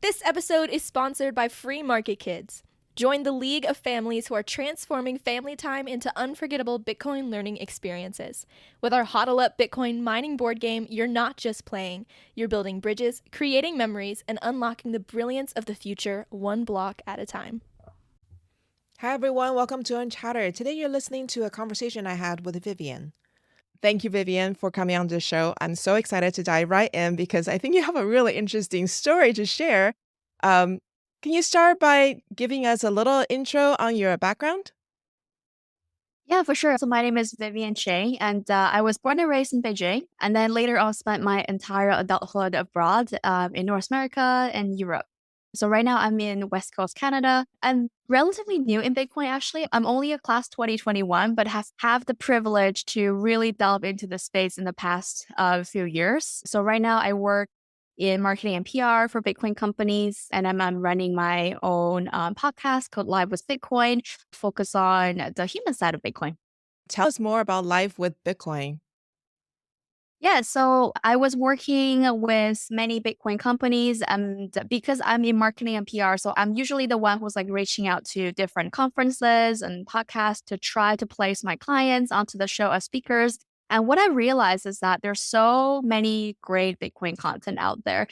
This episode is sponsored by Free Market Kids. Join the league of families who are transforming family time into unforgettable Bitcoin learning experiences. With our Hodl Up Bitcoin mining board game, you're not just playing, you're building bridges, creating memories, and unlocking the brilliance of the future one block at a time. Hi everyone, welcome to Unchatter. Today you're listening to a conversation I had with Vivian. Thank you, Vivian, for coming on the show. I'm so excited to dive right in because I think you have a really interesting story to share. Can you start by giving us a little intro on your background? Yeah, for sure. So my name is Vivian Chang, and I was born and raised in Beijing, and then later on spent my entire adulthood abroad in North America and Europe. So right now I'm in West Coast Canada. I'm relatively new in Bitcoin, actually. I'm only a class 2021, but have the privilege to really delve into the space in the past few years. So right now I work in marketing and PR for Bitcoin companies, and I'm running my own podcast called Live with Bitcoin, focus on the human side of Bitcoin. Tell us more about life with Bitcoin. Yeah, so I was working with many Bitcoin companies, and because I'm in marketing and PR, so I'm usually the one who's like reaching out to different conferences and podcasts to try to place my clients onto the show as speakers. And what I realized is that there's so many great Bitcoin content out there,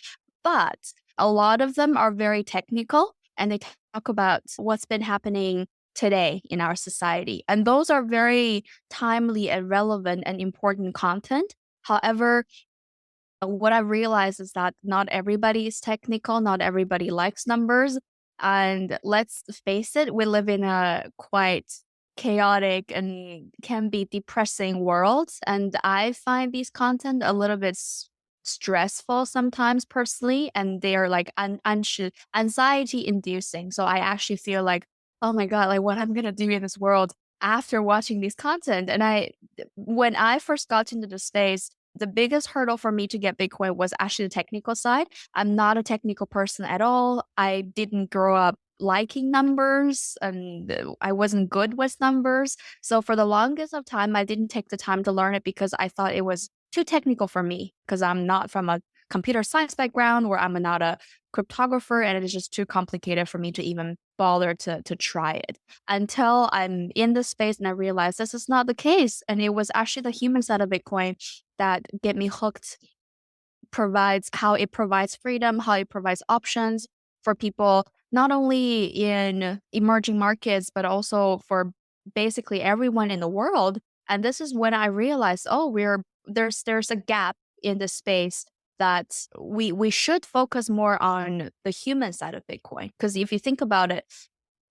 but a lot of them are very technical and they talk about what's been happening today in our society. And those are very timely and relevant and important content. However, what I realized is that not everybody is technical, not everybody likes numbers. And let's face it, we live in a quite chaotic and can be depressing world. And I find these content a little bit stressful sometimes personally, and they are like anxiety inducing. So I actually feel like, oh my God, like what I'm gonna do in this world after watching these content. And when I first got into the space, the biggest hurdle for me to get Bitcoin was actually the technical side. I'm not a technical person at all. I didn't grow up liking numbers and I wasn't good with numbers. So for the longest of time, I didn't take the time to learn it because I thought it was too technical for me because I'm not from a computer science background or I'm not a cryptographer and it is just too complicated for me to even bother to try it until I'm in the space and I realized this is not the case. And it was actually the human side of Bitcoin that get me hooked, provides how it provides freedom, how it provides options for people, not only in emerging markets, but also for basically everyone in the world. And this is when I realized, oh, there's a gap in the space that we should focus more on the human side of Bitcoin. Because if you think about it,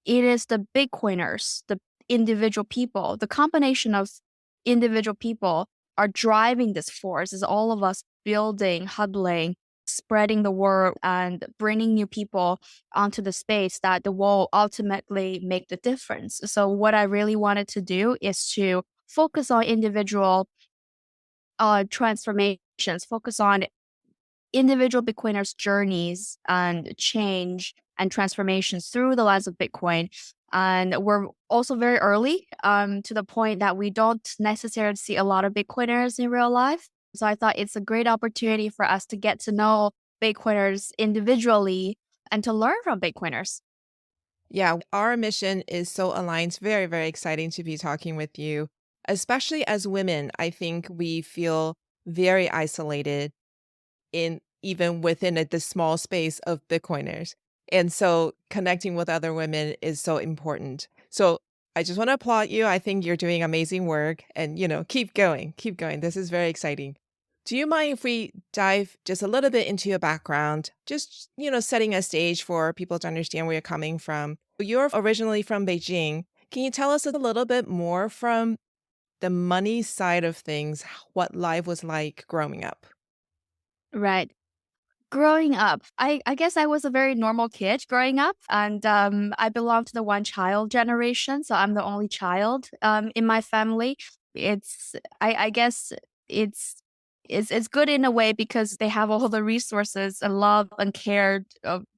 it is the Bitcoiners, the individual people, the combination of individual people are driving this force. Is all of us building, huddling, spreading the word, and bringing new people onto the space that will ultimately make the difference. So, what I really wanted to do is to focus on individual transformations, focus on individual Bitcoiners' journeys and change and transformations through the lens of Bitcoin. And we're also very early to the point that we don't necessarily see a lot of Bitcoiners in real life. So I thought it's a great opportunity for us to get to know Bitcoiners individually and to learn from Bitcoiners. Yeah, our mission is so aligned. It's very, very exciting to be talking with you. Especially as women, I think we feel very isolated in even within the small space of Bitcoiners. And so connecting with other women is so important. So I just want to applaud you. I think you're doing amazing work and, keep going, keep going. This is very exciting. Do you mind if we dive just a little bit into your background? Just, setting a stage for people to understand where you're coming from. You're originally from Beijing. Can you tell us a little bit more from the money side of things, what life was like growing up? Right. Growing up, I guess I was a very normal kid growing up, and I belong to the one child generation, so I'm the only child in my family. It's I guess it's it's good in a way because they have all the resources and love and care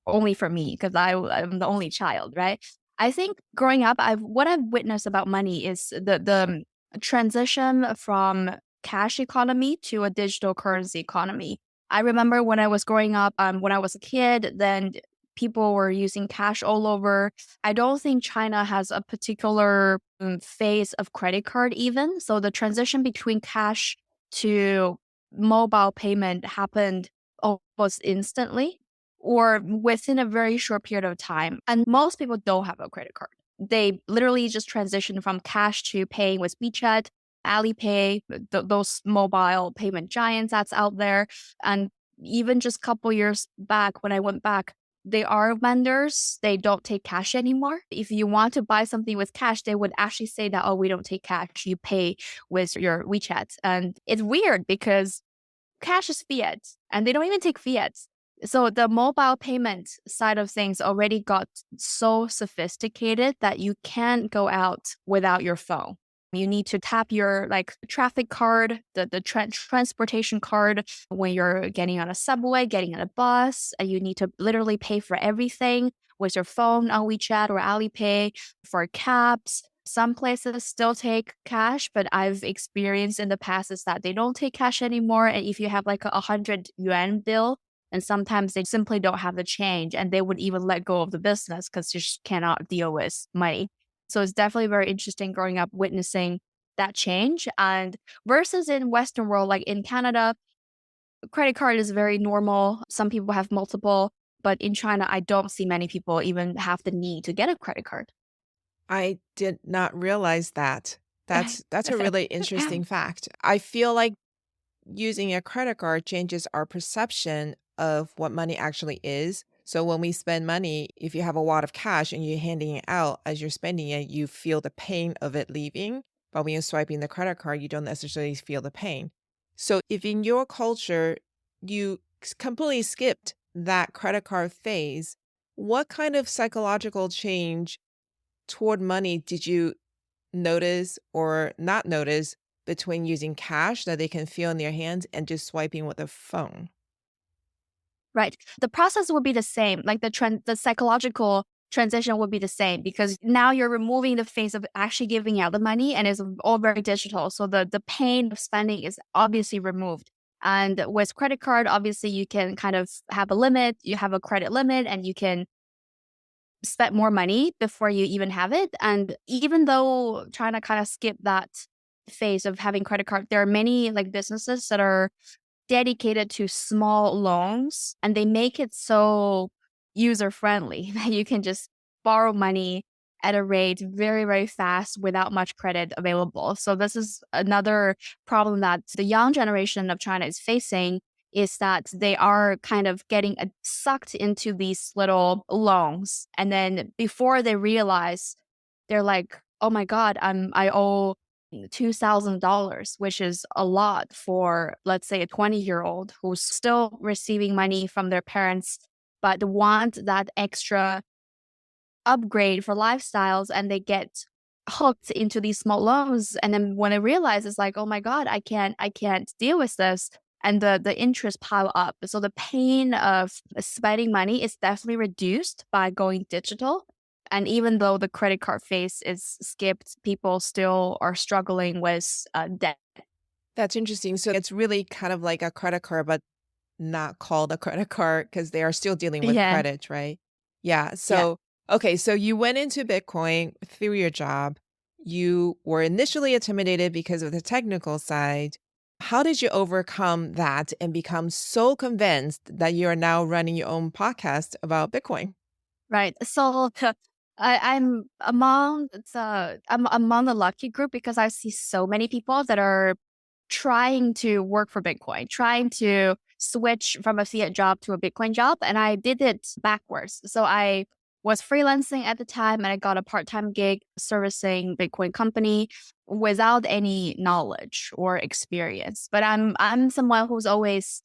only for me because I'm the only child, right? I think growing up, what I've witnessed about money is the transition from cash economy to a digital currency economy. I remember when I was growing up, when I was a kid, then people were using cash all over. I don't think China has a particular phase of credit card even. So the transition between cash to mobile payment happened almost instantly or within a very short period of time. And most people don't have a credit card. They literally just transition from cash to paying with WeChat, Alipay, those mobile payment giants that's out there. And even just a couple years back, when I went back, they are vendors. They don't take cash anymore. If you want to buy something with cash, they would actually say that, oh, we don't take cash. You pay with your WeChat. And it's weird because cash is fiat and they don't even take fiat. So the mobile payment side of things already got so sophisticated that you can't go out without your phone. You need to tap your like traffic card, the transportation card when you're getting on a subway, getting on a bus, and you need to literally pay for everything with your phone on WeChat or Alipay for cabs. Some places still take cash, but I've experienced in the past is that they don't take cash anymore. And if you have like a 100 yuan bill, and sometimes they simply don't have the change and they would even let go of the business because you just cannot deal with money. So it's definitely very interesting growing up witnessing that change. And versus in Western world, like in Canada, credit card is very normal. Some people have multiple, but in China, I don't see many people even have the need to get a credit card. I did not realize that. That's a really interesting fact. I feel like using a credit card changes our perception of what money actually is. So when we spend money, if you have a wad of cash and you're handing it out as you're spending it, you feel the pain of it leaving. But when you're swiping the credit card, you don't necessarily feel the pain. So if in your culture you completely skipped that credit card phase, what kind of psychological change toward money did you notice or not notice between using cash that they can feel in their hands and just swiping with a phone? Right. The process would be the same. Like the psychological transition would be the same because now you're removing the phase of actually giving out the money and it's all very digital. So the pain of spending is obviously removed. And with credit card, obviously you can kind of have a limit, you have a credit limit and you can spend more money before you even have it. And even though trying to kind of skip that phase of having credit card, there are many like businesses that are dedicated to small loans and they make it so user friendly that you can just borrow money at a rate very, very fast without much credit available. So this is another problem that the young generation of China is facing is that they are kind of getting sucked into these little loans. And then before they realize, they're like, oh my God, I owe $2,000, which is a lot for, let's say, a 20-year-old who's still receiving money from their parents, but want that extra upgrade for lifestyles and they get hooked into these small loans. And then when I realize it's like, oh my God, I can't deal with this. And the interest pile up. So the pain of spending money is definitely reduced by going digital. And even though the credit card phase is skipped, people still are struggling with debt. That's interesting. So it's really kind of like a credit card, but not called a credit card because they are still dealing with Yeah. credit, right? Yeah. Yeah. Okay. So you went into Bitcoin through your job. You were initially intimidated because of the technical side. How did you overcome that and become so convinced that you are now running your own podcast about Bitcoin? Right. So I'm among the lucky group because I see so many people that are trying to work for Bitcoin, trying to switch from a fiat job to a Bitcoin job. And I did it backwards. So I was freelancing at the time and I got a part-time gig servicing Bitcoin company without any knowledge or experience. But I'm someone who's always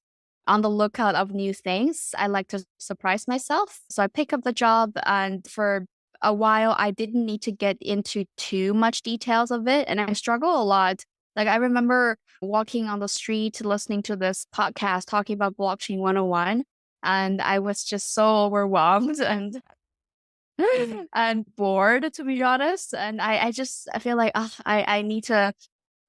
on the lookout of new things. I like to surprise myself. So I pick up the job and for a while I didn't need to get into too much details of it and I struggle a lot. Like I remember walking on the street listening to this podcast talking about blockchain 101 and I was just so overwhelmed and and bored to be honest and I feel like I need to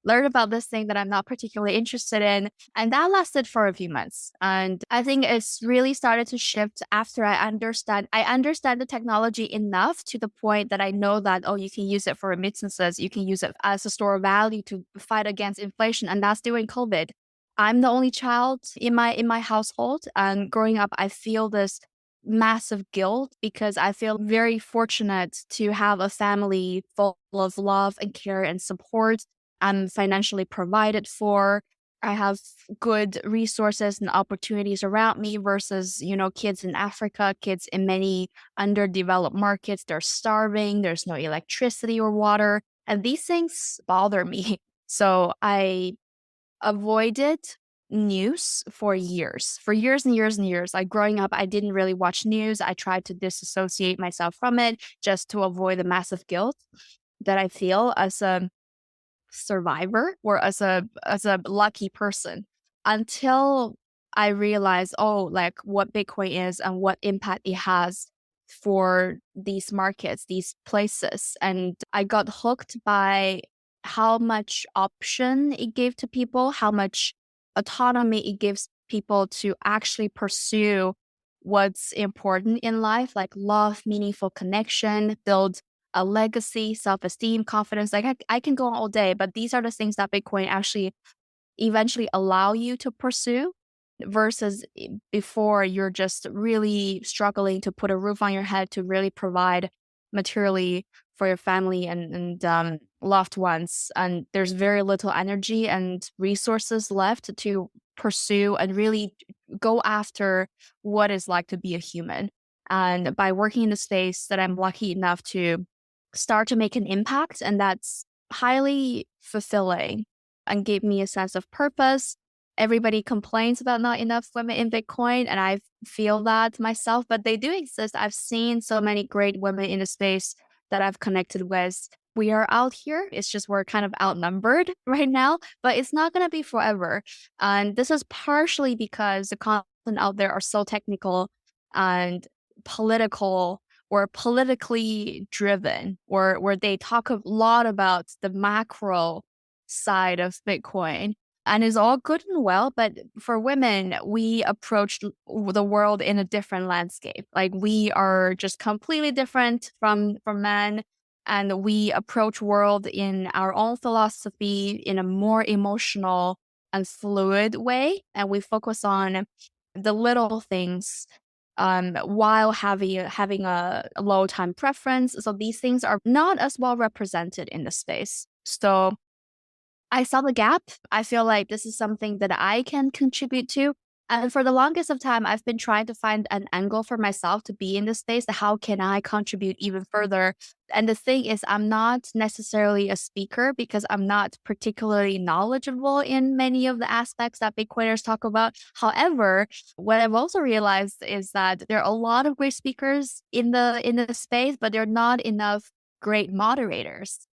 learn about this thing that I'm not particularly interested in. And that lasted for a few months. And I think it's really started to shift after I understand the technology enough to the point that I know that, oh, you can use it for remittances, you can use it as a store of value to fight against inflation. And that's during COVID. I'm the only child in my household, and growing up, I feel this massive guilt because I feel very fortunate to have a family full of love and care and support. I'm financially provided for. I have good resources and opportunities around me versus, kids in Africa, kids in many underdeveloped markets. They're starving, there's no electricity or water, and these things bother me. So I avoided news for years and years and years. Like growing up, I didn't really watch news. I tried to disassociate myself from it just to avoid the massive guilt that I feel as a survivor or as a lucky person until I realized, oh, like what Bitcoin is and what impact it has for these markets, these places. And I got hooked by how much option it gave to people, how much autonomy it gives people to actually pursue what's important in life, like love, meaningful connection, build a legacy, self-esteem, confidence. Like I can go on all day, but these are the things that Bitcoin actually eventually allow you to pursue versus before you're just really struggling to put a roof on your head to really provide materially for your family and loved ones. And there's very little energy and resources left to pursue and really go after what it's like to be a human. And by working in the space that I'm lucky enough to start to make an impact, and that's highly fulfilling and gave me a sense of purpose. Everybody complains about not enough women in Bitcoin, and I feel that myself, but they do exist. I've seen so many great women in the space that I've connected with. We are out here. It's just we're kind of outnumbered right now, but it's not going to be forever. And this is partially because the content out there are so technical and political or politically driven, or where they talk a lot about the macro side of Bitcoin. And it's all good and well, but for women, we approach the world in a different landscape. Like we are just completely different from men, and we approach world in our own philosophy in a more emotional and fluid way, and we focus on the little things while having a low time preference. So these things are not as well represented in the space. So I saw the gap. I feel like this is something that I can contribute to. And for the longest of time, I've been trying to find an angle for myself to be in this space. How can I contribute even further? And the thing is, I'm not necessarily a speaker because I'm not particularly knowledgeable in many of the aspects that Bitcoiners talk about. However, what I've also realized is that there are a lot of great speakers in the space, but there are not enough great moderators.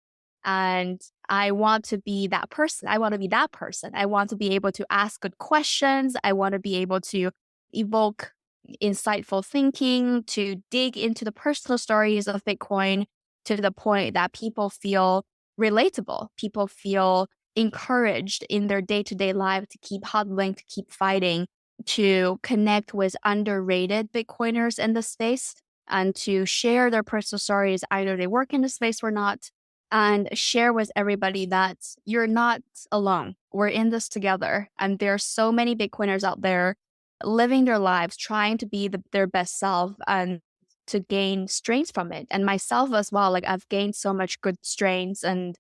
And I want to be that person. I want to be that person. I want to be able to ask good questions. I want to be able to evoke insightful thinking, to dig into the personal stories of Bitcoin to the point that people feel relatable. People feel encouraged in their day-to-day life to keep huddling, to keep fighting, to connect with underrated Bitcoiners in the space, and to share their personal stories, either they work in the space or not, and share with everybody that you're not alone. We're in this together. And there are so many Bitcoiners out there living their lives, trying to be their best self and to gain strains from it. And myself as well, like I've gained so much good strains and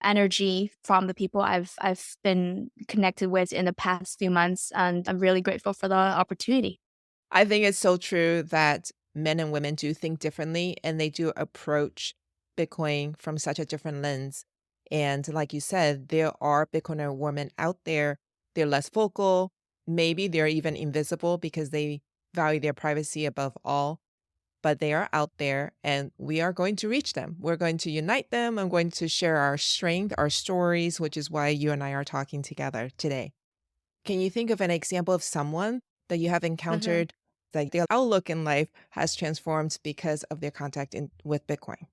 energy from the people I've been connected with in the past few months. And I'm really grateful for the opportunity. I think it's so true that men and women do think differently and they do approach Bitcoin from such a different lens. And like you said, there are Bitcoiner women out there. They're less vocal. Maybe they're even invisible because they value their privacy above all. But they are out there and we are going to reach them. We're going to unite them. I'm going to share our strength, our stories, which is why you and I are talking together today. Can you think of an example of someone that you have Mhm. encountered, like their outlook in life has transformed because of their contact with Bitcoin?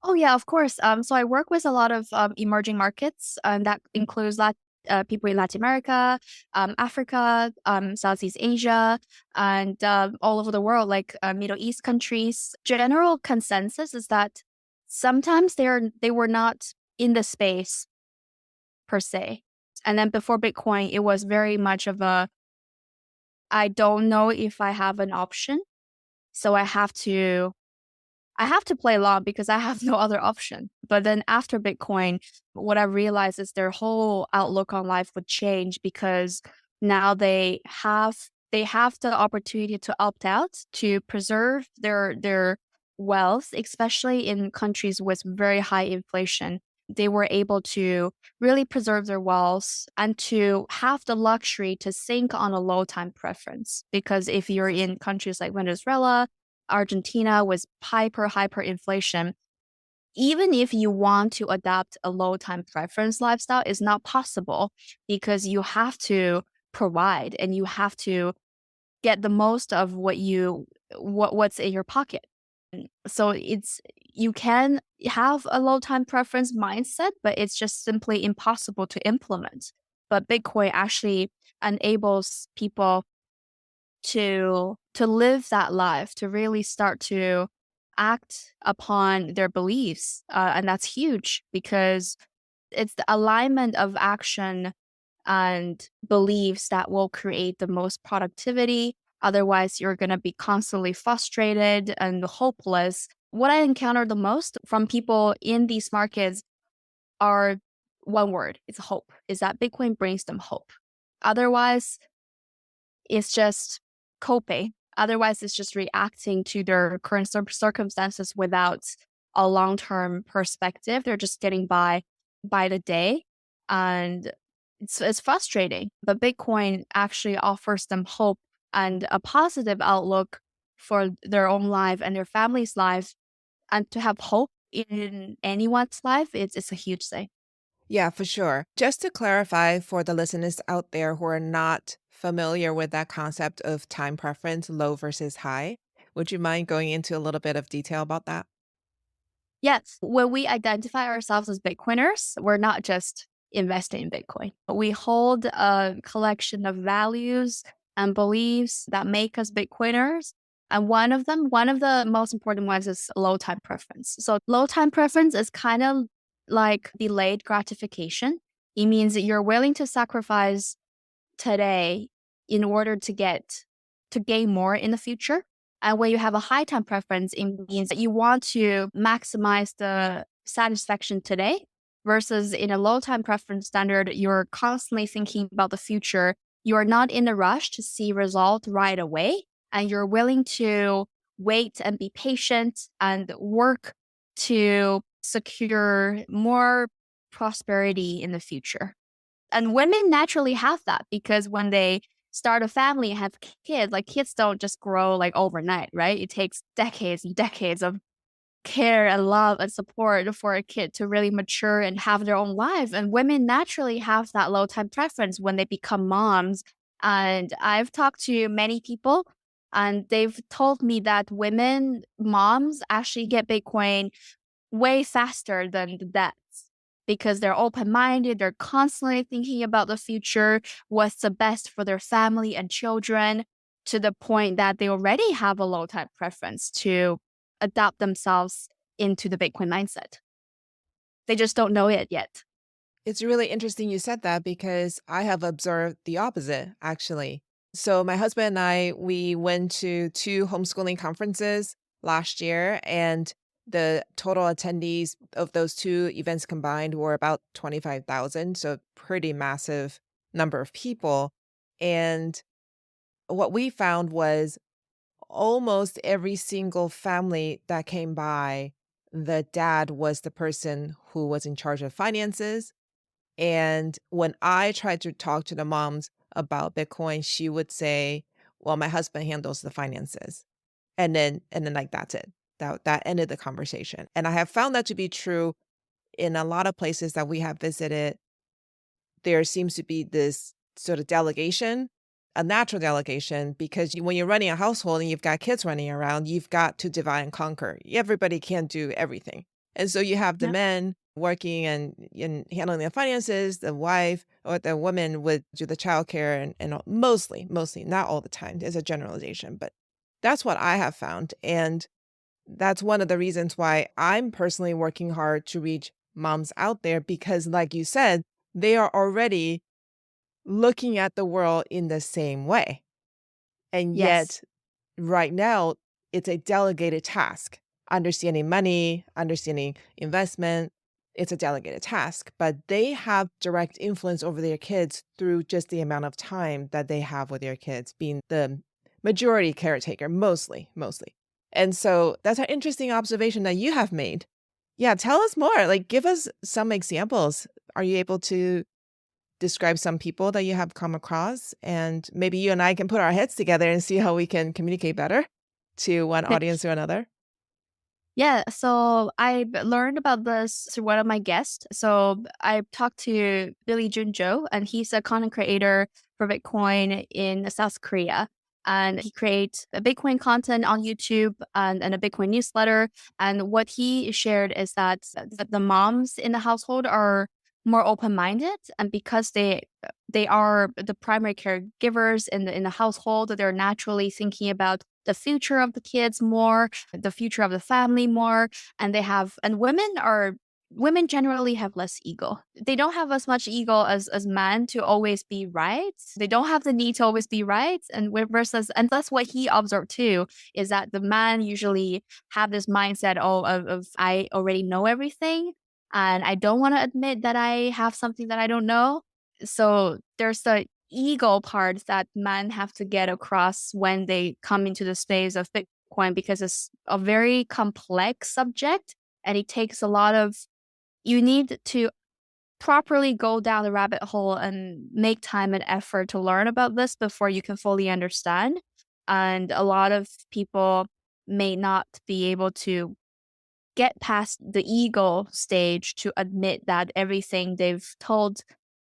Oh yeah, of course. So I work with a lot of emerging markets, and that includes people in Latin America, Africa, Southeast Asia, and all over the world, like Middle East countries. General consensus is that sometimes they were not in the space per se, and then before Bitcoin, it was very much of a I don't know if I have an option, so I have to play along because I have no other option. But then after Bitcoin, what I realized is their whole outlook on life would change because now they have the opportunity to opt out to preserve their wealth, especially in countries with very high inflation. They were able to really preserve their wealth and to have the luxury to think on a low time preference. Because if you're in countries like Venezuela, Argentina with hyperinflation, even if you want to adopt a low time preference lifestyle, it's not possible because you have to provide and you have to get the most of what's in your pocket. So it's you can have a low time preference mindset, but it's just simply impossible to implement. But Bitcoin actually enables people to live that life, to really start to act upon their beliefs. And that's huge because it's the alignment of action and beliefs that will create the most productivity. Otherwise, you're going to be constantly frustrated and hopeless. What I encounter the most from people in these markets are one word, it's hope, is that Bitcoin brings them hope. Otherwise, it's just coping. Otherwise, it's just reacting to their current circumstances without a long-term perspective. They're just getting by the day, and it's frustrating. But Bitcoin actually offers them hope and a positive outlook for their own life and their family's life. And to have hope in anyone's life, it's a huge thing. Yeah, for sure. Just to clarify for the listeners out there who are not familiar with that concept of time preference, low versus high, would you mind going into a little bit of detail about that? Yes, when we identify ourselves as Bitcoiners, we're not just investing in Bitcoin. We hold a collection of values and beliefs that make us Bitcoiners. And one of the most important ones is low time preference. So, low time preference is kind of like delayed gratification. It means that you're willing to sacrifice today in order to gain more in the future. And when you have a high time preference, it means that you want to maximize the satisfaction today versus in a low time preference standard, you're constantly thinking about the future. You're not in a rush to see result right away. And you're willing to wait and be patient and work to secure more prosperity in the future. And women naturally have that because when they start a family and have kids, like kids don't just grow like overnight, right? It takes decades and decades of care and love and support for a kid to really mature and have their own life. And women naturally have that low time preference when they become moms. And I've talked to many people and they've told me that women moms actually get Bitcoin way faster than the dads because they're open minded. They're constantly thinking about the future, what's the best for their family and children, to the point that they already have a low time preference to adapt themselves into the Bitcoin mindset. They just don't know it yet. It's really interesting you said that because I have observed the opposite, actually. So, my husband and I, we went to two homeschooling conferences last year, and the total attendees of those two events combined were about 25,000. So, pretty massive number of people. And what we found was almost every single family that came by, the dad was the person who was in charge of finances, and when I tried to talk to the moms about Bitcoin, she would say, "Well, my husband handles the finances." And then like that's it. That ended the conversation. And I have found that to be true in a lot of places that we have visited. There seems to be this sort of delegation, a natural delegation, because when you're running a household and you've got kids running around, you've got to divide and conquer. Everybody can't do everything. And so you have the Yep. men working and handling the finances, the wife or the woman would do the childcare and mostly, not all the time. There's a generalization, but that's what I have found. And that's one of the reasons why I'm personally working hard to reach moms out there because, like you said, they are already looking at the world in the same way. And Yes. yet, right now, it's a delegated task. Understanding money, understanding investment, it's a delegated task, but they have direct influence over their kids through just the amount of time that they have with their kids, being the majority caretaker, mostly. And so that's an interesting observation that you have made. Yeah, tell us more. Like, give us some examples. Are you able to describe some people that you have come across? And maybe you and I can put our heads together and see how we can communicate better to one audience or another. Yeah, so learned about this through one of my guests. So I talked to Billy Junjo, and he's a content creator for Bitcoin in South Korea. And he creates a Bitcoin content on YouTube and a Bitcoin newsletter. And what he shared is that the moms in the household are more open-minded, and because they are the primary caregivers in the household, they're naturally thinking about the future of the kids more, the future of the family more, and women generally have less ego. They don't have as much ego as men to always be right. They don't have the need to always be right. And that's what he observed too, is that the man usually have this mindset of I already know everything and I don't want to admit that I have something that I don't know. So there's the ego part that men have to get across when they come into the space of Bitcoin because it's a very complex subject and it takes a lot of you need to properly go down the rabbit hole and make time and effort to learn about this before you can fully understand. And a lot of people may not be able to get past the ego stage to admit that everything they've told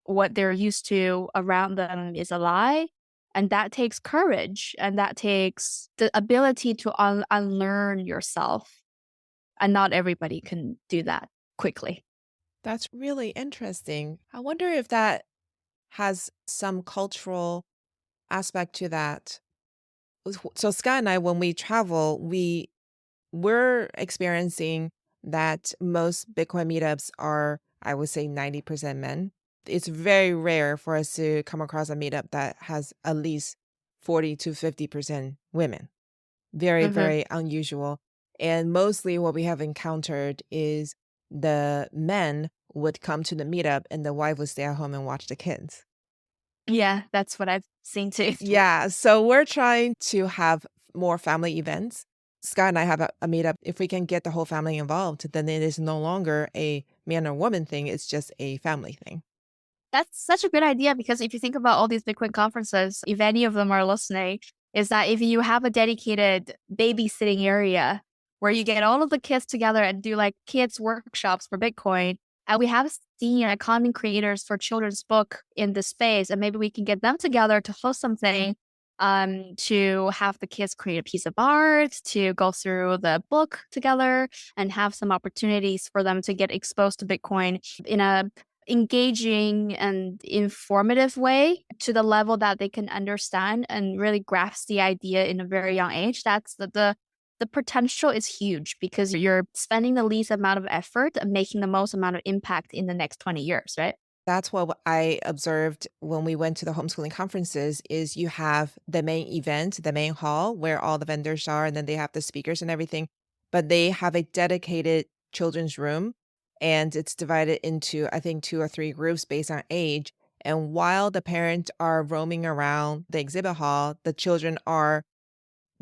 what they're used to around them is a lie. And that takes courage and that takes the ability to unlearn yourself. And not everybody can do that quickly. That's really interesting. I wonder if that has some cultural aspect to that. So Scott and I, when we travel, we're experiencing that most Bitcoin meetups are, I would say, 90% men. It's very rare for us to come across a meetup that has at least 40 to 50% women. Very, Hmm. very unusual. And mostly what we have encountered is the men would come to the meetup and the wife would stay at home and watch the kids. Yeah, that's what I've seen too. Yeah, so we're trying to have more family events. Scott and I have a meetup. If we can get the whole family involved, then it is no longer a man or woman thing. It's just a family thing. That's such a good idea because if you think about all these Bitcoin conferences, if any of them are listening, is that if you have a dedicated babysitting area where you get all of the kids together and do like kids workshops for Bitcoin, and we have seen content creators for children's book in the space, and maybe we can get them together to host something, to have the kids create a piece of art, to go through the book together, and have some opportunities for them to get exposed to Bitcoin in a engaging and informative way to the level that they can understand and really grasp the idea in a very young age. That's the potential is huge because you're spending the least amount of effort and making the most amount of impact in the next 20 years, right? That's what I observed when we went to the homeschooling conferences is you have the main event, the main hall where all the vendors are, and then they have the speakers and everything, but they have a dedicated children's room and it's divided into, I think, two or three groups based on age. And while the parents are roaming around the exhibit hall, the children are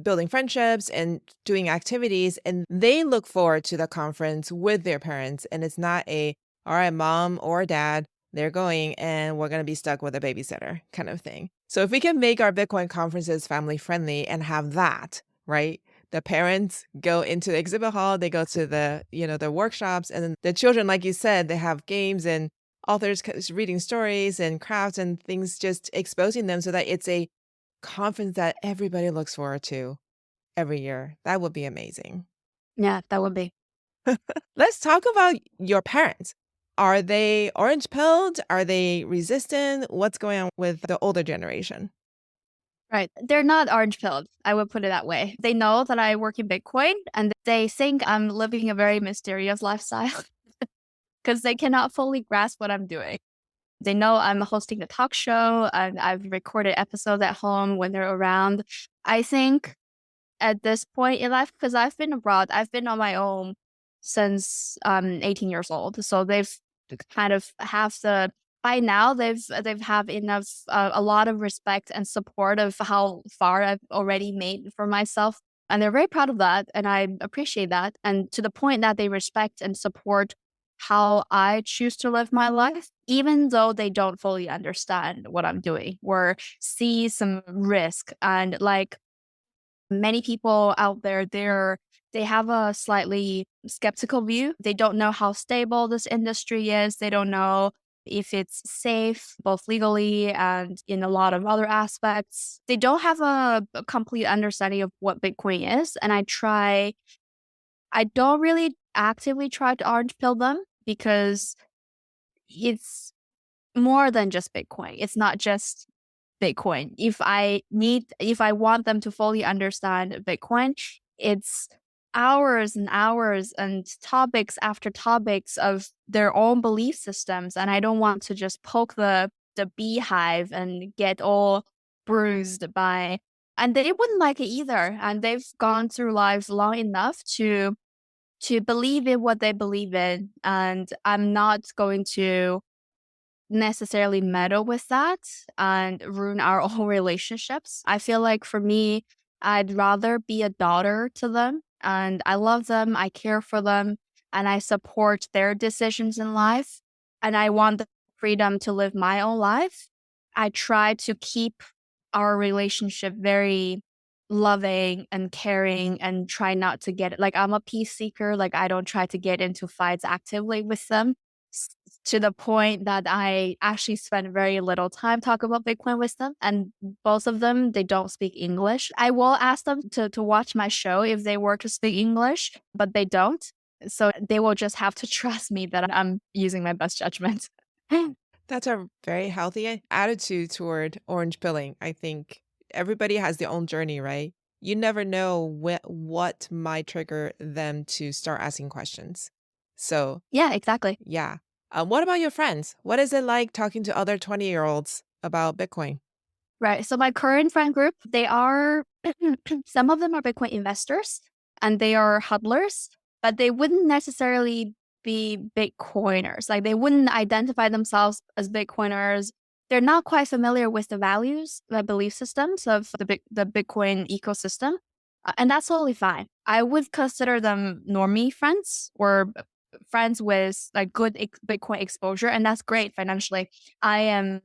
building friendships and doing activities, and they look forward to the conference with their parents. And it's not a, all right, mom or dad, they're going and we're going to be stuck with a babysitter kind of thing. So if we can make our Bitcoin conferences family friendly and have that, right? The parents go into the exhibit hall, they go to the workshops, and then the children, like you said, they have games and authors reading stories and crafts and things, just exposing them so that it's a conference that everybody looks forward to every year. That would be amazing. Yeah, that would be. Let's talk about your parents. Are they orange pilled? Are they resistant? What's going on with the older generation? Right. They're not orange pilled. I would put it that way. They know that I work in Bitcoin and they think I'm living a very mysterious lifestyle because they cannot fully grasp what I'm doing. They know I'm hosting a talk show and I've recorded episodes at home when they're around. I think at this point in life, because I've been abroad, I've been on my own since 18 years old. So they've kind of have the by now they've have enough a lot of respect and support of how far I've already made for myself. And they're very proud of that. And I appreciate that. And to the point that they respect and support how I choose to live my life, even though they don't fully understand what I'm doing or see some risk. And like many people out there, they have a slightly skeptical view. They don't know how stable this industry is. They don't know if it's safe, both legally and in a lot of other aspects. They don't have a complete understanding of what Bitcoin is. And I don't really actively try to orange pill them because it's more than just Bitcoin. It's not just Bitcoin. If I want them to fully understand Bitcoin, it's hours and hours and topics after topics of their own belief systems. And I don't want to just poke the beehive and get all bruised by and they wouldn't like it either. And they've gone through lives long enough to believe in what they believe in. And I'm not going to necessarily meddle with that and ruin our own relationships. I feel like for me, I'd rather be a daughter to them and I love them, I care for them, and I support their decisions in life. And I want the freedom to live my own life. I try to keep our relationship very loving and caring and try not to get like I'm a peace seeker. Like I don't try to get into fights actively with them s- to the point that I actually spend very little time talking about Bitcoin with them. And both of them, they don't speak English. I will ask them to watch my show if they were to speak English, but they don't. So they will just have to trust me that I'm using my best judgment. That's a very healthy attitude toward orange pilling. I think everybody has their own journey, right? You never know what might trigger them to start asking questions. So, Yeah, exactly. yeah. What about your friends? What is it like talking to other 20-year-olds about Bitcoin? Right. So my current friend group, they are some of them are Bitcoin investors and they are hodlers, but they wouldn't necessarily be Bitcoiners. Like they wouldn't identify themselves as Bitcoiners. They're not quite familiar with the values, the belief systems of the Bitcoin ecosystem. And that's totally fine. I would consider them normie friends or friends with like good Bitcoin exposure. And that's great financially. I am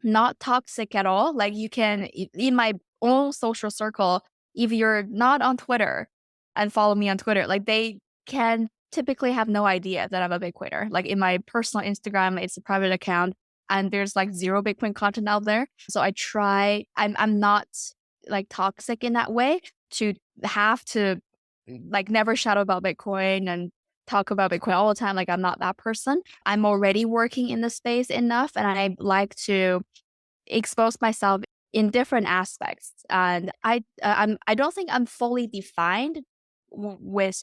not toxic at all. Like you can in my own social circle, if you're not on Twitter and follow me on Twitter, like they can typically have no idea that I'm a Bitcoiner. Like in my personal Instagram, it's a private account and there's like zero Bitcoin content out there. So I'm not like toxic in that way to have to like never shadow about Bitcoin and talk about Bitcoin all the time. Like I'm not that person. I'm already working in the space enough and I like to expose myself in different aspects. And I don't think I'm fully defined with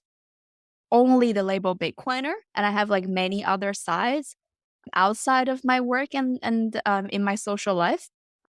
only the label Bitcoiner, and I have like many other sides outside of my work and in my social life.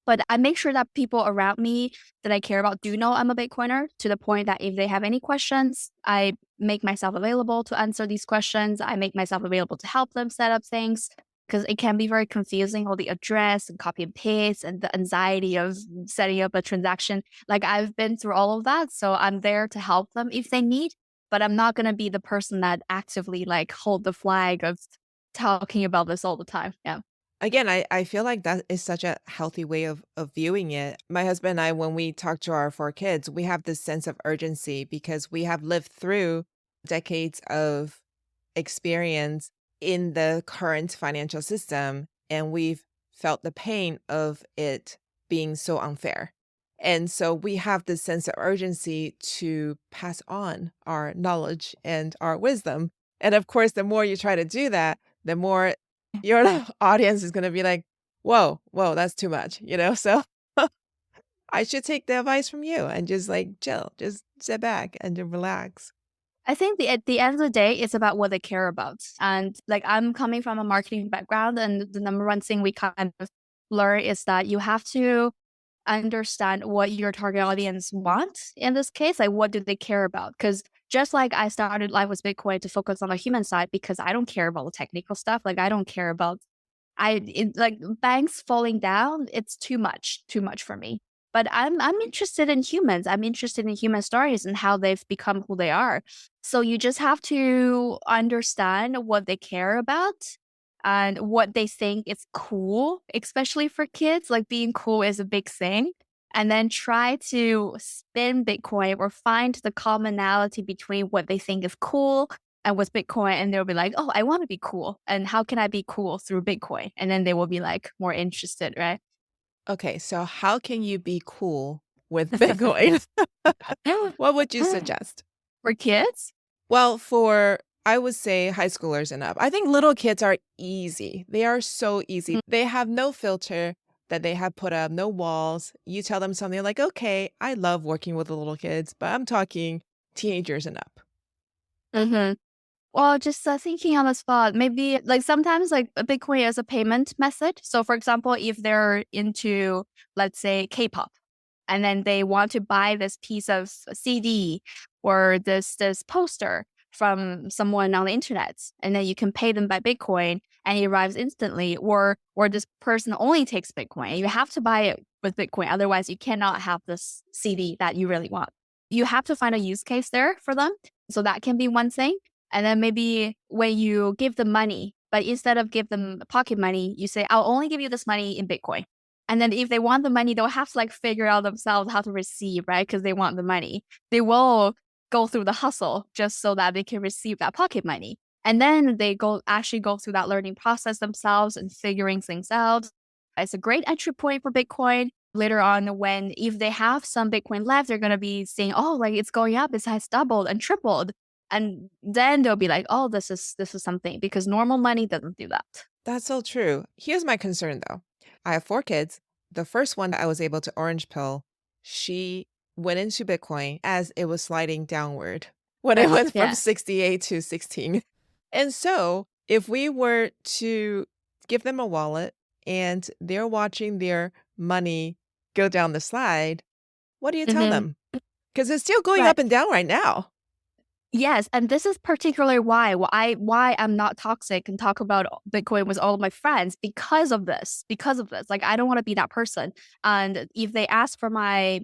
But I make sure that people around me that I care about do know I'm a Bitcoiner to the point that if they have any questions, I make myself available to answer these questions. I make myself available to help them set up things because it can be very confusing, all the address and copy and paste and the anxiety of setting up a transaction. Like I've been through all of that. So I'm there to help them if they need, but I'm not going to be the person that actively like hold the flag of talking about this all the time. Yeah. Again, I feel like that is such a healthy way of viewing it. My husband and I, when we talk to our four kids, we have this sense of urgency because we have lived through decades of experience in the current financial system, and we've felt the pain of it being so unfair. And so we have this sense of urgency to pass on our knowledge and our wisdom And of course, the more you try to do that, the more your audience is going to be like, whoa, whoa, that's too much, So I should take the advice from you and just like chill, just sit back and just relax. I think at the end of the day, it's about what they care about. And like I'm coming from a marketing background, and the number one thing we kind of learn is that you have to understand what your target audience wants in this case. Like, what do they care about? Because just like I started life with Bitcoin to focus on the human side because I don't care about the technical stuff. Like, I don't care about like banks falling down. It's too much for me. But I'm interested in humans. I'm interested in human stories and how they've become who they are. So you just have to understand what they care about and what they think is cool, especially for kids. Like being cool is a big thing. And then try to spin Bitcoin or find the commonality between what they think is cool and with Bitcoin. And they'll be like, oh, I want to be cool. And how can I be cool through Bitcoin? And then they will be like more interested, right? Okay, so how can you be cool with Bitcoin? What would you suggest? For kids? Well, for I would say high schoolers and up. I think little kids are easy. They are so easy. They have no filter that they have put up, no walls. You tell them something like, okay, I love working with the little kids, but I'm talking teenagers and up. Mm-hmm. Well, just thinking on the spot, maybe like sometimes like a Bitcoin is a payment method. So, for example, if they're into, let's say, K-pop, and then they want to buy this piece of CD or this poster from someone on the internet, and then you can pay them by Bitcoin, and it arrives instantly. Or this person only takes Bitcoin, and you have to buy it with Bitcoin, otherwise you cannot have this CD that you really want. You have to find a use case there for them. So that can be one thing. And then maybe when you give them money, but instead of give them pocket money, you say, I'll only give you this money in Bitcoin. And then if they want the money, they'll have to like figure out themselves how to receive, right? Because they want the money. They will go through the hustle just so that they can receive that pocket money. And then they actually go through that learning process themselves and figuring things out. It's a great entry point for Bitcoin. Later on, when if they have some Bitcoin left, they're gonna be saying, oh, like it's going up, it has doubled and tripled. And then they'll be like, oh, this is something, because normal money doesn't do that. That's so true. Here's my concern though. I have 4 kids. The first one that I was able to orange pill, she went into Bitcoin as it was sliding downward when it went from Yeah. 68 to 16. And so if we were to give them a wallet and they're watching their money go down the slide, what do you tell Hmm. them? Because it's still going Right. up and down right now. Yes, and this is particularly why I'm not toxic and talk about Bitcoin with all of my friends because of this. Because of this, like I don't want to be that person. And if they ask for my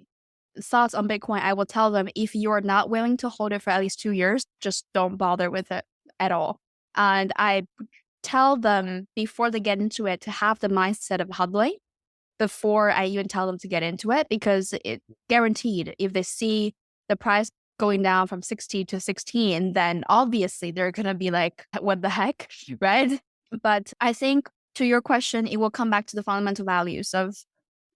thoughts on Bitcoin, I will tell them if you are not willing to hold it for at least 2 years, just don't bother with it at all. And I tell them before they get into it to have the mindset of hodling before I even tell them to get into it, because it guaranteed if they see the price going down from 60 to 16, then obviously they're going to be like, what the heck? Right. But I think to your question, it will come back to the fundamental values of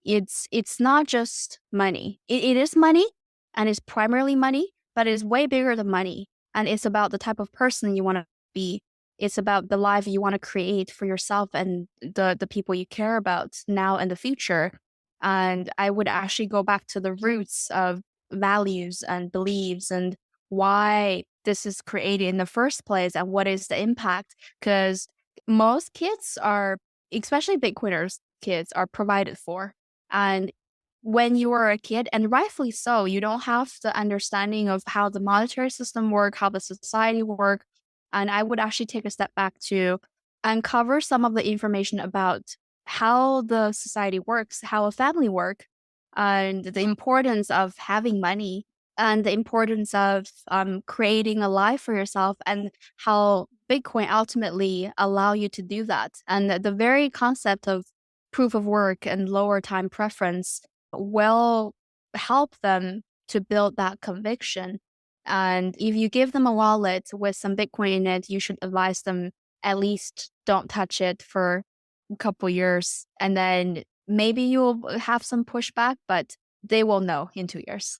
it's not just money. It is money, and it's primarily money, but it's way bigger than money. And it's about the type of person you want to be. It's about the life you want to create for yourself and the people you care about now and the future. And I would actually go back to the roots of values and beliefs and why this is created in the first place and what is the impact. Because most kids are, especially Bitcoiners kids, are provided for. And when you are a kid, and rightfully so, you don't have the understanding of how the monetary system work, how the society work. And I would actually take a step back to uncover some of the information about how the society works, how a family work, and the importance of having money and the importance of creating a life for yourself, and how Bitcoin ultimately allow you to do that. And the very concept of proof of work and lower time preference will help them to build that conviction. And if you give them a wallet with some Bitcoin in it, you should advise them at least don't touch it for a couple years. And then maybe you'll have some pushback, but they will know in 2 years.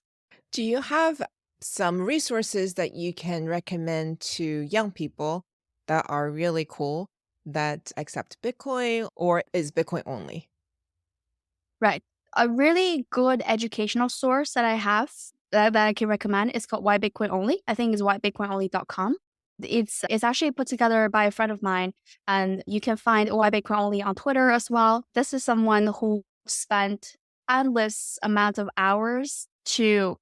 Do you have some resources that you can recommend to young people that are really cool that accept Bitcoin or is Bitcoin only? Right. A really good educational source that I have that I can recommend is called Why Bitcoin Only. I think it's whybitcoinonly.com. It's actually put together by a friend of mine, and you can find Why Bitcoin Only on Twitter as well. This is someone who spent endless amount of hours to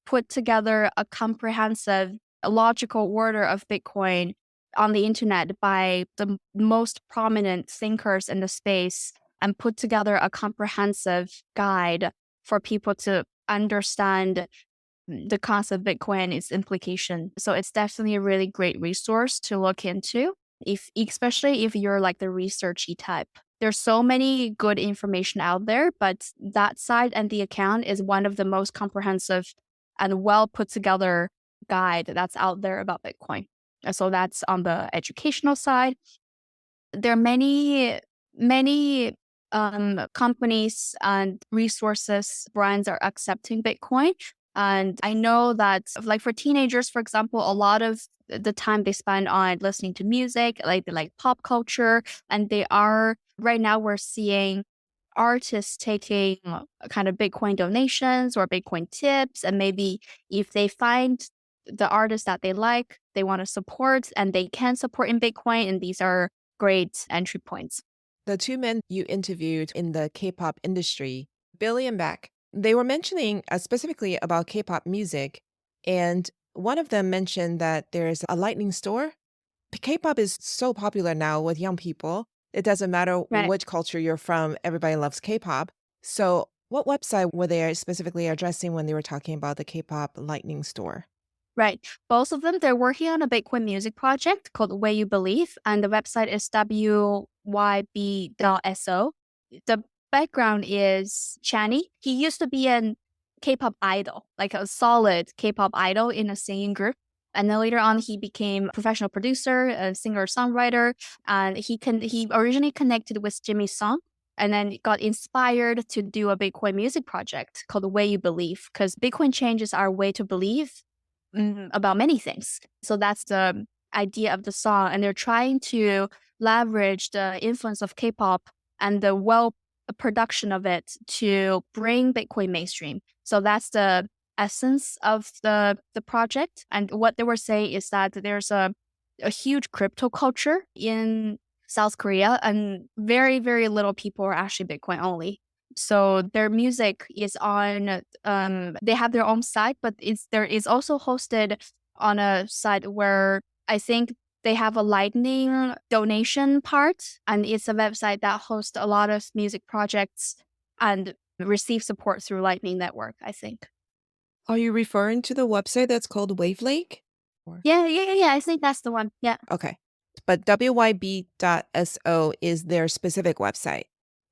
put together a comprehensive, logical order of Bitcoin on the internet by the most prominent thinkers in the space and put together a comprehensive guide for people to understand the concept of Bitcoin and its implication. So it's definitely a really great resource to look into, if especially if you're like the researchy type. There's so many good information out there, but that side and the account is one of the most comprehensive and well put together guide that's out there about Bitcoin. So that's on the educational side. There are many companies and resources, brands are accepting Bitcoin. And I know that, like for teenagers, for example, a lot of the time they spend on listening to music, like pop culture, and they are right now we're seeing artists taking kind of Bitcoin donations or Bitcoin tips, and maybe if they find the artist that they like, they want to support, and they can support in Bitcoin, and these are great entry points. The two men you interviewed in the K-pop industry, Billy and Beck, they were mentioning specifically about K-pop music, and one of them mentioned that there's a Lightning store. K-pop is so popular now with young people. It doesn't matter Right. which culture you're from, everybody loves K-pop. So, what website were they specifically addressing when they were talking about the K-pop Lightning store? Right. Both of them, they're working on a Bitcoin music project called Way You Believe, and the website is wyb.so. The background is Channy. He used to be an K-pop idol, like a solid K-pop idol in a singing group. And then later on, he became a professional producer, a singer-songwriter, and he originally connected with Jimmy Song, and then got inspired to do a Bitcoin music project called The Way You Believe, because Bitcoin changes our way to believe about many things. So that's the idea of the song. And they're trying to leverage the influence of K-pop and the well production of it to bring Bitcoin mainstream. So that's the essence of the project. And what they were saying is that there's a huge crypto culture in South Korea, and very, very little people are actually Bitcoin only. So their music is on they have their own site, but it's also hosted on a site where I think they have a Lightning donation part, and it's a website that hosts a lot of music projects and receive support through Lightning Network, I think. Are you referring to the website that's called Wavelake? Or Yeah. I think that's the one. Yeah. okay. But wyb.so is their specific website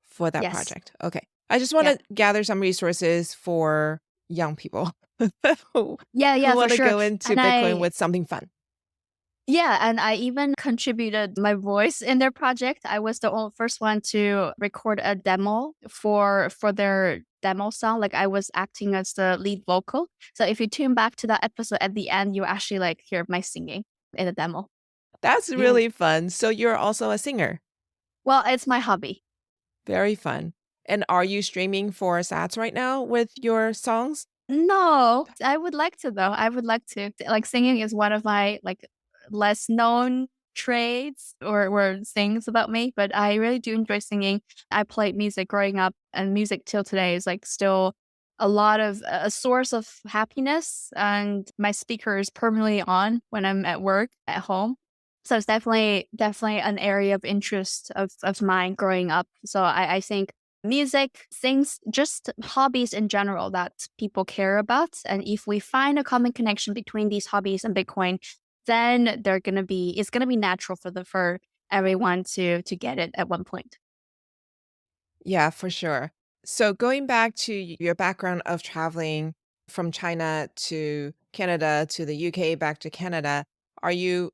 for that Yes. project. Okay. I just want Yeah. to gather some resources for young people who Yeah, for want to sure. go into And Bitcoin I with something fun. Yeah, and I even contributed my voice in their project. I was the first one to record a demo for their demo song. Like I was acting as the lead vocal. So if you tune back to that episode at the end, you actually like hear my singing in the demo. That's really fun. So you're also a singer. Well, it's my hobby. Very fun. And are you streaming for sats right now with your songs? No, I would like to though. I would like to. Like singing is one of my like less known traits or things about me, but I really do enjoy singing. I played music growing up, and music till today is like still a lot of a source of happiness, and my speaker is permanently on when I'm at work at home. So it's definitely an area of interest of mine growing up. So I think music, things, just hobbies in general that people care about. And if we find a common connection between these hobbies and Bitcoin, then it's gonna be natural for everyone to get it at one point. Yeah, for sure. So going back to your background of traveling from China to Canada to the UK back to Canada, are you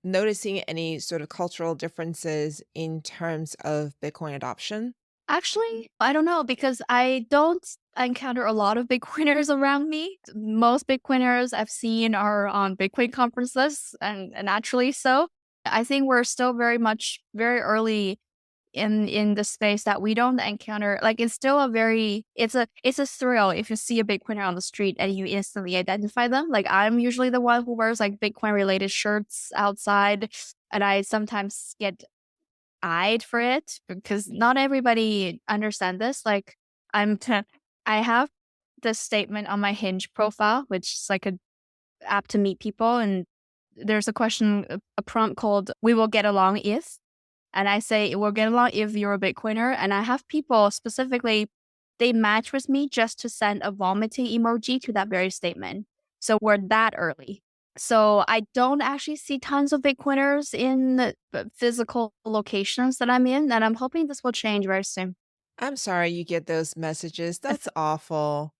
noticing any sort of cultural differences in terms of Bitcoin adoption? Actually, I don't know because I don't encounter a lot of Bitcoiners around me. Most Bitcoiners I've seen are on Bitcoin conferences, and naturally so. I think we're still very much very early in the space that we don't encounter. Like it's still a very it's a thrill if you see a Bitcoiner on the street and you instantly identify them. Like I'm usually the one who wears like Bitcoin related shirts outside, and I sometimes get eyed for it because not everybody understand this. Like I'm t- I have this statement on my Hinge profile, which is like a app to meet people, and there's a question, a prompt called "We will get along if," and I say we'll get along if you're a Bitcoiner, and I have people specifically they match with me just to send a vomiting emoji to that very statement. So we're that early. So I don't actually see tons of Bitcoiners in the physical locations that I'm in, and I'm hoping this will change very soon. I'm sorry you get those messages. That's awful.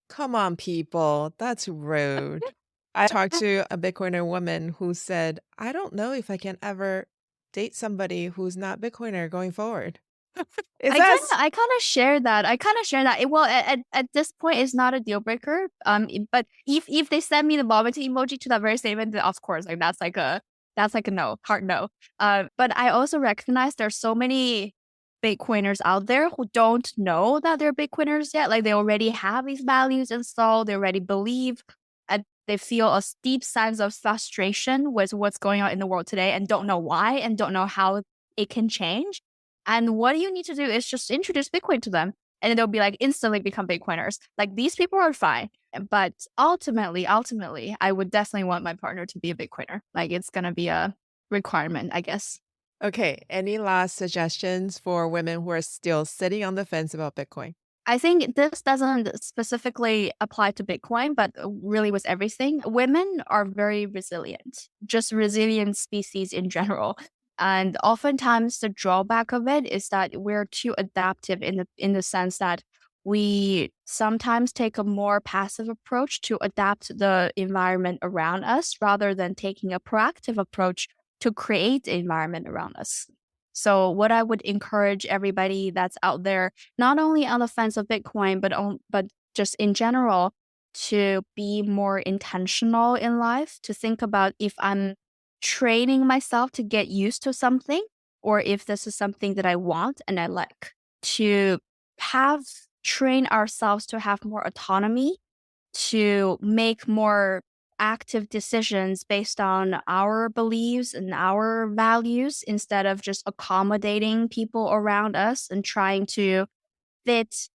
Come on, people. That's rude. I talked to a Bitcoiner woman who said, I don't know if I can ever date somebody who's not Bitcoiner going forward. Is I that kinda I kinda share that. I kinda share that. Well, at this point, it's not a deal breaker. But if they send me the vomiting emoji to that very statement, then of course, like that's like a no, hard no. But I also recognize there's so many Bitcoiners out there who don't know that they're Bitcoiners yet. Like they already have these values installed. They already believe, and they feel a deep sense of frustration with what's going on in the world today, and don't know why, and don't know how it can change. And what you need to do is just introduce Bitcoin to them. And then they'll be like instantly become Bitcoiners. Like these people are fine. But ultimately, I would definitely want my partner to be a Bitcoiner. Like it's gonna be a requirement, I guess. okay? Any last suggestions for women who are still sitting on the fence about Bitcoin? I think this doesn't specifically apply to Bitcoin, but really with everything. Women are very resilient, just resilient species in general. And oftentimes the drawback of it is that we're too adaptive in the sense that we sometimes take a more passive approach to adapt the environment around us rather than taking a proactive approach to create the environment around us. So what I would encourage everybody that's out there not only on the fence of Bitcoin, but just in general, to be more intentional in life, to think about if I'm training myself to get used to something, or if this is something that I want and I like, to have train ourselves to have more autonomy, to make more active decisions based on our beliefs and our values instead of just accommodating people around us and trying to fit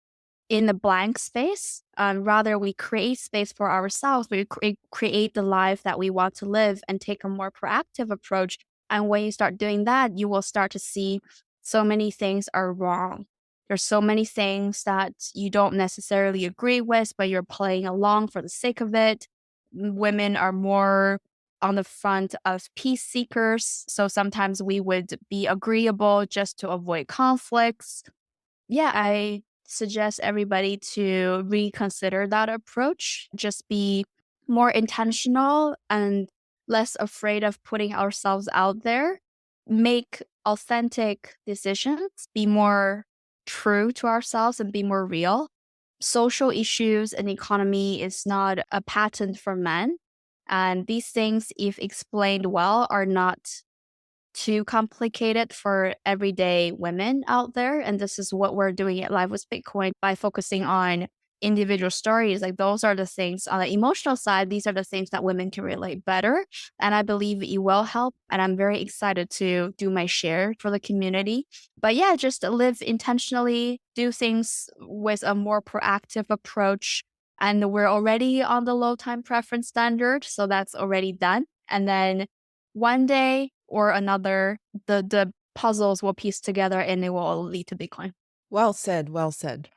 in the blank space. Rather, we create space for ourselves. We create the life that we want to live and take a more proactive approach. And when you start doing that, you will start to see so many things are wrong. There's so many things that you don't necessarily agree with, but you're playing along for the sake of it. Women are more on the front of peace seekers. So sometimes we would be agreeable just to avoid conflicts. Yeah, I suggest everybody to reconsider that approach. Just be more intentional and less afraid of putting ourselves out there. Make authentic decisions, be more true to ourselves and be more real. Social issues and economy is not a patent for men. And these things, if explained well, are not too complicated for everyday women out there. And this is what we're doing at Live with Bitcoin by focusing on individual stories. Like those are the things on the emotional side, these are the things that women can relate better. And I believe it will help. And I'm very excited to do my share for the community. But yeah, just live intentionally, do things with a more proactive approach. And we're already on the low time preference standard. So that's already done. And then one day or another, the puzzles will piece together and it will all lead to Bitcoin. Well said. Well said.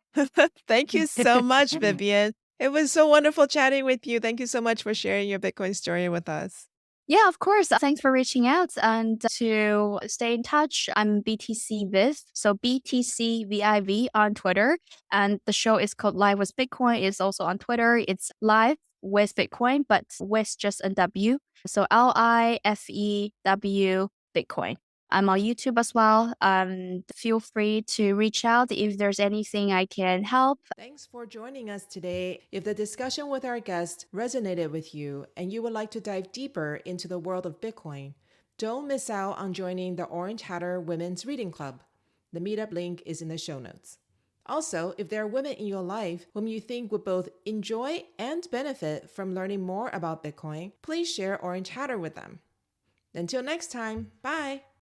Thank you so much, Vivian. It was so wonderful chatting with you. Thank you so much for sharing your Bitcoin story with us. Yeah, of course. Thanks for reaching out and to stay in touch. I'm BTC Viv, so BTCVIV on Twitter. And the show is called Live with Bitcoin. It's also on Twitter. It's Live with Bitcoin, but with just a W. So LIFEW Bitcoin. I'm on YouTube as well. Feel free to reach out if there's anything I can help. Thanks for joining us today. If the discussion with our guest resonated with you and you would like to dive deeper into the world of Bitcoin, don't miss out on joining the Orange Hatter Women's Reading Club. The meetup link is in the show notes. Also, if there are women in your life whom you think would both enjoy and benefit from learning more about Bitcoin, please share Orange Hatter with them. Until next time, bye!